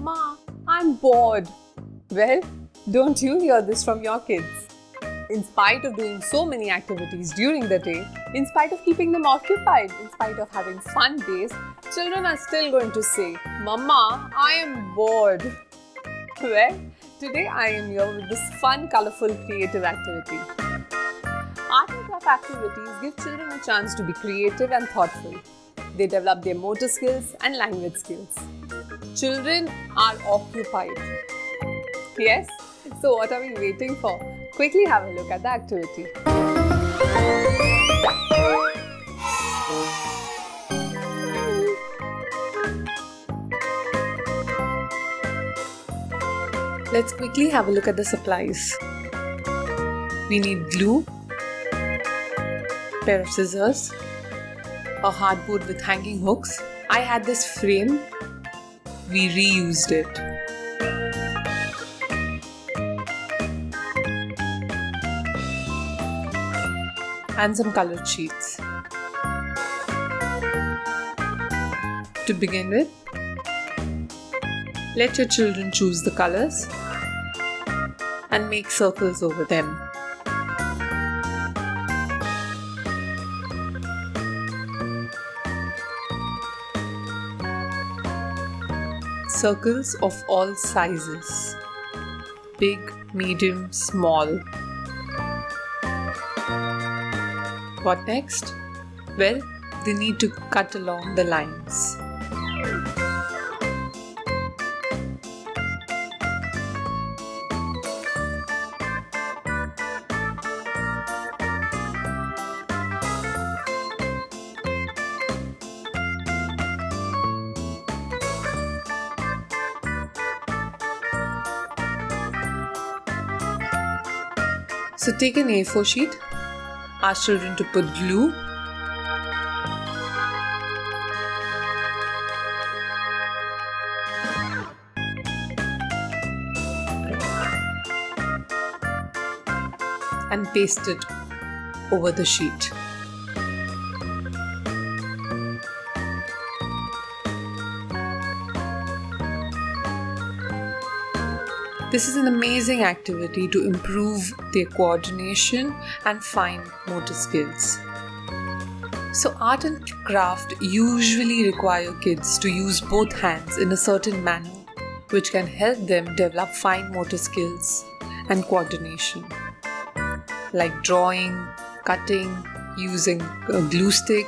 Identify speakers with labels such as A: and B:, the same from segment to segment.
A: Mama, I'm bored. Well, don't you hear this from your kids? In spite of doing so many activities during the day, in spite of keeping them occupied, in spite of having fun days, children are still going to say, Mama, I am bored. Well, today I am here with this fun, colorful, creative activity. Art and craft activities give children a chance to be creative and thoughtful. They develop their motor skills and language skills. Children are occupied. Yes? So what are we waiting for? Quickly have a look at the activity. Let's quickly have a look at the supplies. We need glue, pair of scissors, a hardboard with hanging hooks. I had this frame. We reused it. And some colored sheets. To begin with, let your children choose the colors and make circles over them. Circles of all sizes, big, medium, small. What next? Well, they need to cut along the lines. So take an A4 sheet, ask children to put glue, and paste it over the sheet. This is an amazing activity to improve their coordination and fine motor skills. So art and craft usually require kids to use both hands in a certain manner, which can help them develop fine motor skills and coordination, like drawing, cutting, using a glue stick,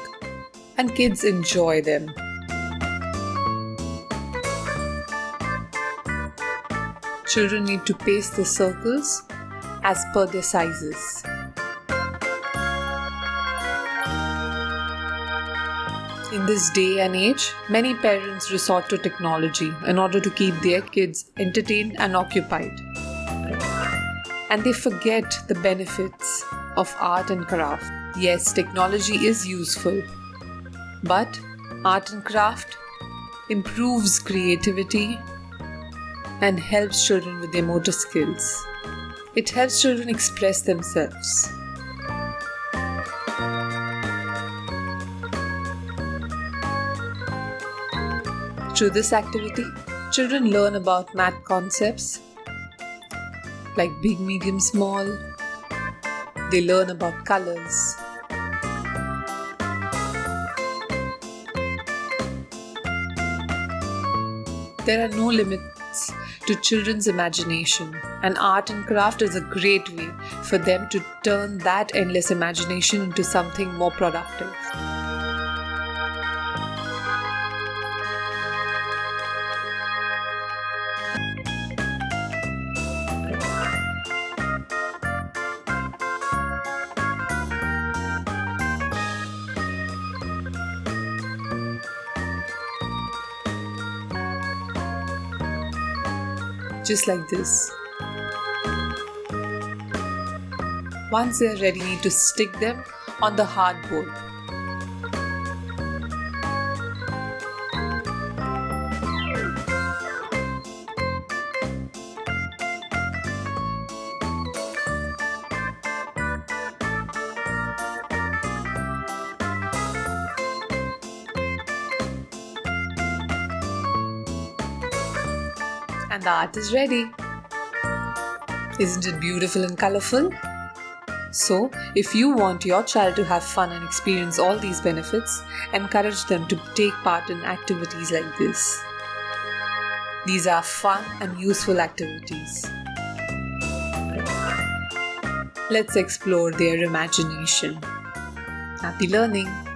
A: and kids enjoy them. Children need to paste the circles as per their sizes. In this day and age, many parents resort to technology in order to keep their kids entertained and occupied. And they forget the benefits of art and craft. Yes, technology is useful, but art and craft improves creativity and helps children with their motor skills. It helps children express themselves. Through this activity, children learn about math concepts like big, medium, small. They learn about colors. There are no limits to children's imagination, and art and craft is a great way for them to turn that endless imagination into something more productive. Just like this. Once they are ready, you need to stick them on the hardboard. And the art is ready. Isn't it beautiful and colorful? So, if you want your child to have fun and experience all these benefits, encourage them to take part in activities like this. These are fun and useful activities. Let's explore their imagination. Happy learning!